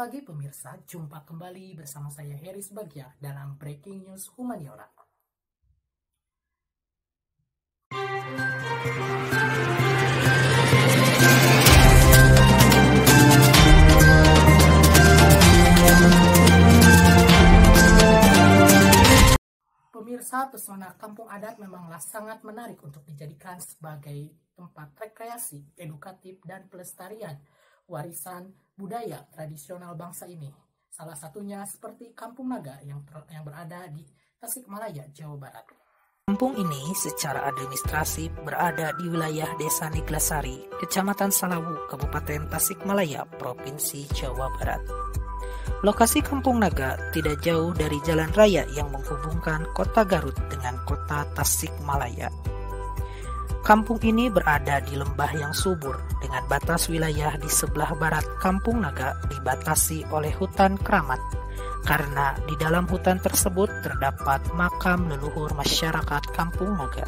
pagi pemirsa, jumpa kembali bersama saya Heri Subagja dalam Breaking News Humaniora. Pemirsa, pesona kampung adat memanglah sangat menarik untuk dijadikan sebagai tempat rekreasi, edukatif, dan pelestarian warisan budaya tradisional bangsa ini. Salah satunya seperti Kampung Naga yang berada di Tasikmalaya, Jawa Barat. Kampung ini secara administrasi berada di wilayah Desa Neglasari, Kecamatan Salawu, Kabupaten Tasikmalaya, Provinsi Jawa Barat. Lokasi Kampung Naga tidak jauh dari jalan raya yang menghubungkan kota Garut dengan kota Tasikmalaya. Kampung ini berada di lembah yang subur dengan batas wilayah di sebelah barat Kampung Naga dibatasi oleh hutan keramat karena di dalam hutan tersebut terdapat makam leluhur masyarakat Kampung Naga.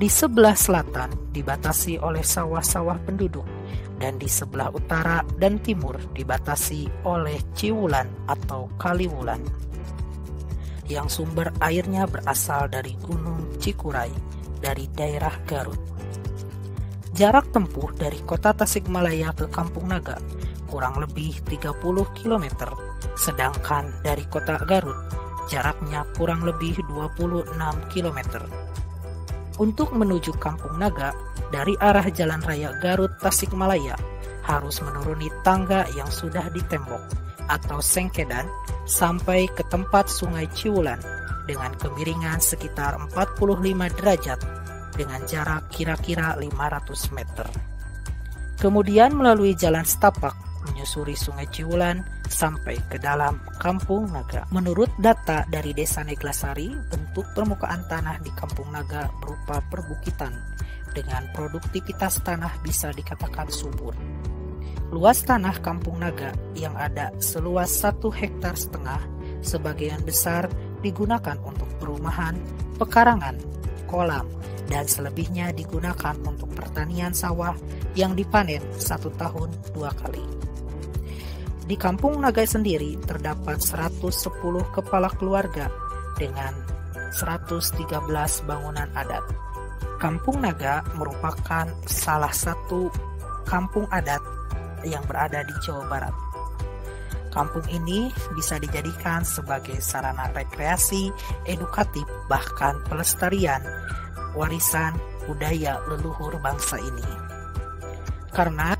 Di sebelah selatan dibatasi oleh sawah-sawah penduduk dan di sebelah utara dan timur dibatasi oleh Ciwulan atau Kaliwulan yang sumber airnya berasal dari Gunung Cikuray dari daerah Garut. Jarak tempuh dari kota Tasikmalaya ke Kampung Naga kurang lebih 30 km, sedangkan dari kota Garut jaraknya kurang lebih 26 km. Untuk menuju Kampung Naga dari arah Jalan Raya Garut Tasikmalaya harus menuruni tangga yang sudah ditembok atau sengkedan sampai ke tempat Sungai Ciwulan dengan kemiringan sekitar 45 derajat dengan jarak kira-kira 500 meter. Kemudian melalui jalan setapak menyusuri Sungai Ciwulan sampai ke dalam Kampung Naga. Menurut data dari Desa Neglasari, bentuk permukaan tanah di Kampung Naga berupa perbukitan dengan produktivitas tanah bisa dikatakan subur. Luas tanah Kampung Naga yang ada seluas 1,5 hektar, sebagian besar digunakan untuk perumahan, pekarangan, kolam, dan selebihnya digunakan untuk pertanian sawah yang dipanen 1 tahun 2 kali. Di Kampung Naga sendiri terdapat 110 kepala keluarga dengan 113 bangunan adat. Kampung Naga merupakan salah satu kampung adat yang berada di Jawa Barat. Kampung ini bisa dijadikan sebagai sarana rekreasi, edukatif, bahkan pelestarian warisan budaya leluhur bangsa ini. Karena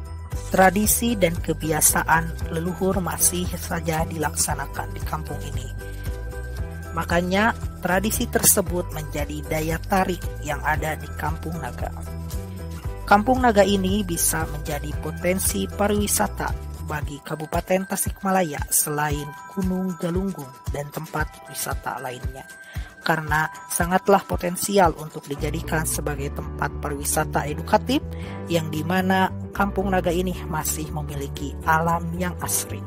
tradisi dan kebiasaan leluhur masih saja dilaksanakan di kampung ini. Makanya tradisi tersebut menjadi daya tarik yang ada di Kampung Naga. Kampung Naga ini bisa menjadi potensi pariwisata bagi Kabupaten Tasikmalaya selain Gunung Galunggung dan tempat wisata lainnya, karena sangatlah potensial untuk dijadikan sebagai tempat pariwisata edukatif yang dimana Kampung Naga ini masih memiliki alam yang asri.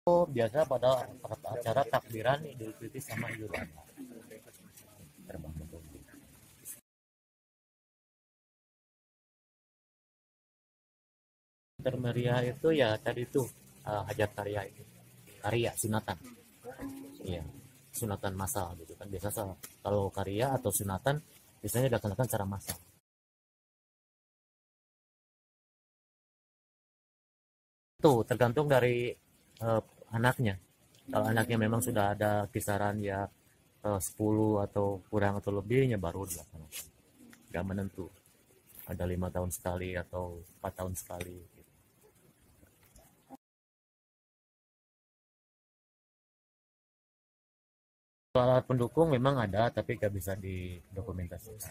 Biasa pada acara takbiran Idul Fitri sama Idul Adha. Termeriah itu ya tadi tuh hajat karya itu, karya sunatan, iya sunatan massal gitu kan. Biasa kalau karya atau sunatan biasanya dilaksanakan secara massal. Tuh tergantung dari anaknya. Kalau anaknya memang sudah ada kisaran ya 10 atau kurang atau lebihnya baru dilaksanakan. Gak menentu. Ada 5 tahun sekali atau 4 tahun sekali. Alat pendukung memang ada, tapi gak bisa didokumentasikan.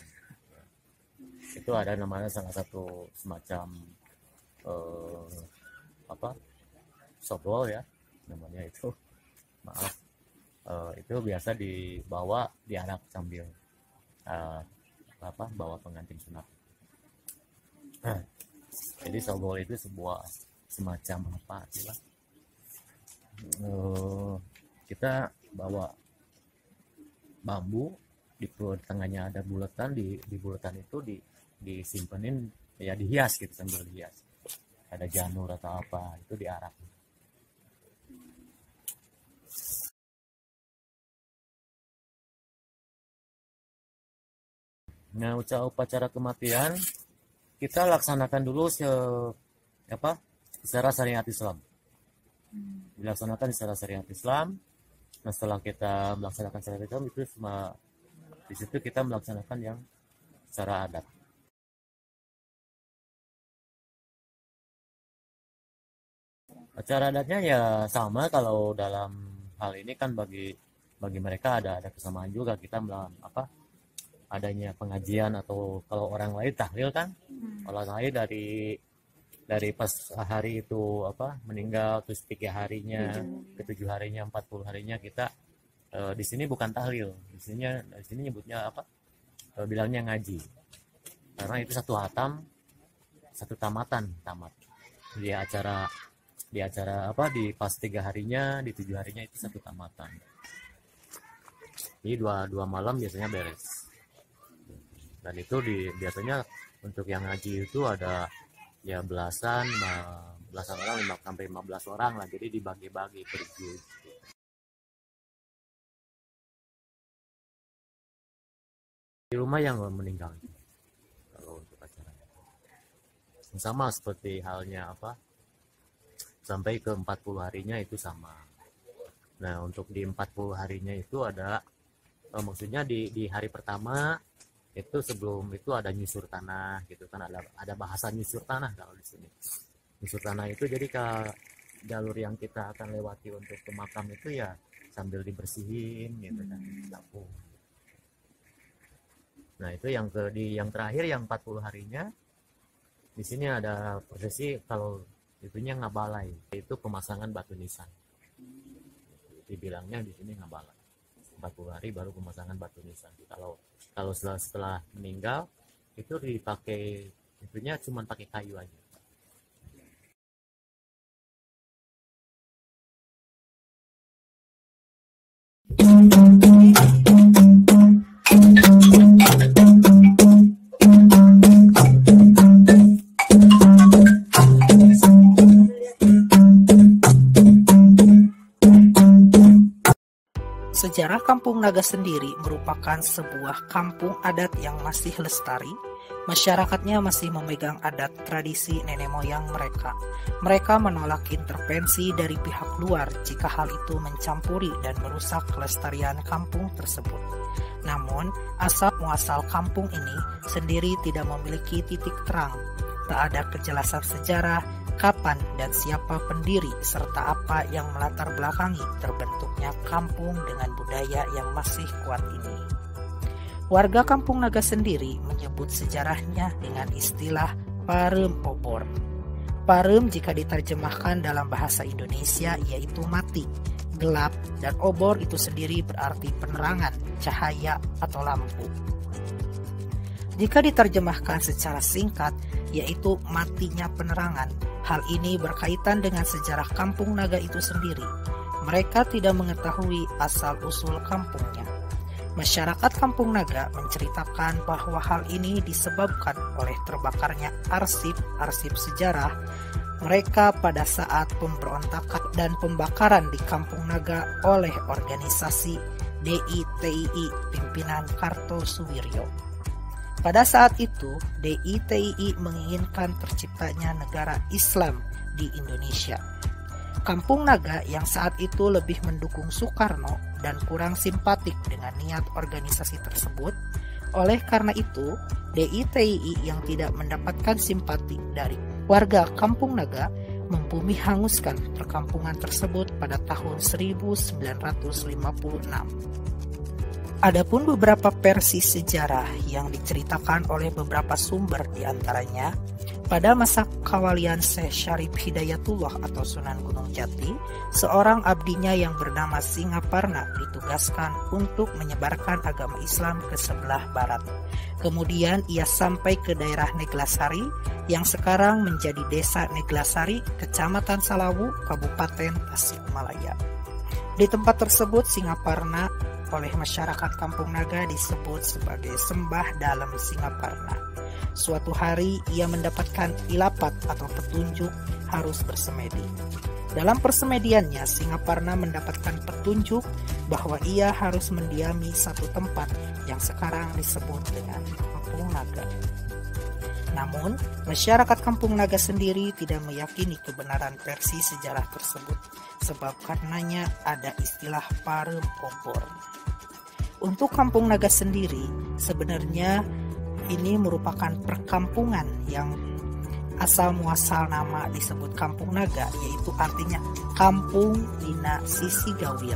Itu ada namanya salah satu semacam sobol ya, namanya itu. Maaf, itu biasa dibawa diarak sambil bawa pengantin sunat. Jadi sobol itu sebuah semacam kita bawa bambu, di tengahnya ada bulatan, di bulatan itu disimpenin ya dihias gitu, sambil dihias. Ada janur atau apa itu diarak. Nah, upacara kematian kita laksanakan dulu secara syariat Islam. Dilaksanakan secara syariat Islam. Nah, setelah kita melaksanakan syariat Islam itu semua di situ kita melaksanakan yang secara adat. Acara adatnya ya sama, kalau dalam hal ini kan bagi mereka ada kesamaan juga. Kita adanya pengajian, atau kalau orang lain tahlil kan, orang lain dari pas hari itu meninggal, terus 3 harinya, ke 7 harinya, 40 harinya kita di sini bukan tahlil, di sini nyebutnya bilangnya ngaji, karena itu satu tamatan di acara di pas 3 harinya, di 7 harinya itu satu tamatan. Jadi dua malam biasanya beres. Dan itu biasanya untuk yang ngaji itu ada ya belasan orang, 5-15 orang lah, jadi dibagi-bagi pergi. Di rumah yang meninggal kalau untuk acaranya sama seperti halnya sampai ke 40 harinya itu sama. Nah, untuk di 40 harinya itu ada maksudnya di hari pertama itu, sebelum itu ada nyusur tanah gitu kan, ada bahasa nyusur tanah kalau di sini. Nyusur tanah itu jadi jalur yang kita akan lewati untuk ke makam itu ya sambil dibersihin gitu kan, sapu. Nah, itu yang terakhir yang 40 harinya di sini ada prosesi, kalau itunya ngabalai, itu pemasangan batu nisan. Dibilangnya di sini ngabalai. 40 hari baru pemasangan batu nisan. Kalau setelah meninggal itu dipakai, itunya cuma pakai kayu aja. Sejarah Kampung Naga sendiri merupakan sebuah kampung adat yang masih lestari. Masyarakatnya masih memegang adat tradisi nenek moyang mereka. Mereka menolak intervensi dari pihak luar jika hal itu mencampuri dan merusak kelestarian kampung tersebut. Namun, asal-muasal kampung ini sendiri tidak memiliki titik terang. Tak ada kejelasan sejarah, kapan dan siapa pendiri, serta apa yang melatar belakangi terbentuknya kampung dengan budaya yang masih kuat ini. Warga Kampung Naga sendiri menyebut sejarahnya dengan istilah Pareum Obor. Pareum jika diterjemahkan dalam bahasa Indonesia yaitu mati, gelap, dan obor itu sendiri berarti penerangan, cahaya, atau lampu. Jika diterjemahkan secara singkat, yaitu matinya penerangan. Hal ini berkaitan dengan sejarah Kampung Naga itu sendiri. Mereka tidak mengetahui asal-usul kampungnya. Masyarakat Kampung Naga menceritakan bahwa hal ini disebabkan oleh terbakarnya arsip sejarah mereka pada saat pemberontakan dan pembakaran di Kampung Naga oleh organisasi DITII pimpinan Kartosuwiryo. Pada saat itu, DITII menginginkan terciptanya negara Islam di Indonesia. Kampung Naga yang saat itu lebih mendukung Soekarno dan kurang simpatik dengan niat organisasi tersebut. Oleh karena itu, DITII yang tidak mendapatkan simpati dari warga Kampung Naga membumi hanguskan perkampungan tersebut pada tahun 1956. Adapun beberapa versi sejarah yang diceritakan oleh beberapa sumber, diantaranya pada masa kewalian Syekh Syarif Hidayatullah atau Sunan Gunung Jati, seorang abdinya yang bernama Singaparna ditugaskan untuk menyebarkan agama Islam ke sebelah barat. Kemudian ia sampai ke daerah Neglasari yang sekarang menjadi desa Neglasari, Kecamatan Salawu, Kabupaten Tasikmalaya. Di tempat tersebut Singaparna oleh masyarakat Kampung Naga disebut sebagai Sembah Dalam Singaparna. Suatu hari ia mendapatkan ilapat atau petunjuk harus bersemedi. Dalam persemediannya, Singaparna mendapatkan petunjuk bahwa ia harus mendiami satu tempat yang sekarang disebut dengan Kampung Naga. Namun, masyarakat Kampung Naga sendiri tidak meyakini kebenaran versi sejarah tersebut, sebab karenanya ada istilah Parem Obor. Untuk Kampung Naga sendiri, sebenarnya ini merupakan perkampungan yang asal muasal nama disebut Kampung Naga, yaitu artinya Kampung Dina Sisi Gawir,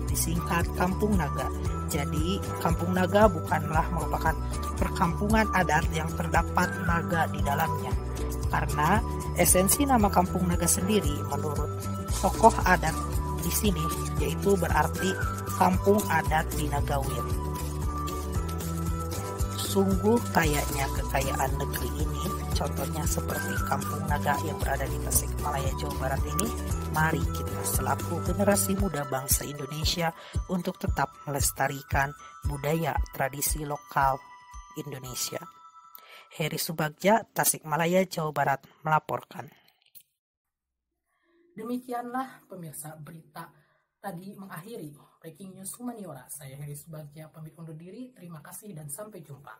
disingkat Kampung Naga. Jadi Kampung Naga bukanlah merupakan perkampungan adat yang terdapat naga di dalamnya, karena esensi nama Kampung Naga sendiri menurut tokoh adat di sini yaitu berarti Kampung Adat Dina Gawir. Sungguh kayaknya kekayaan negeri ini, contohnya seperti Kampung Naga yang berada di Tasikmalaya, Jawa Barat ini. Mari kita selaku generasi muda bangsa Indonesia untuk tetap melestarikan budaya tradisi lokal Indonesia. Heri Subagja, Tasikmalaya, Jawa Barat melaporkan. Demikianlah pemirsa berita tadi mengakhiri Breaking News Humaniora. Saya Heri Subagja pamit undur diri. Terima kasih dan sampai jumpa.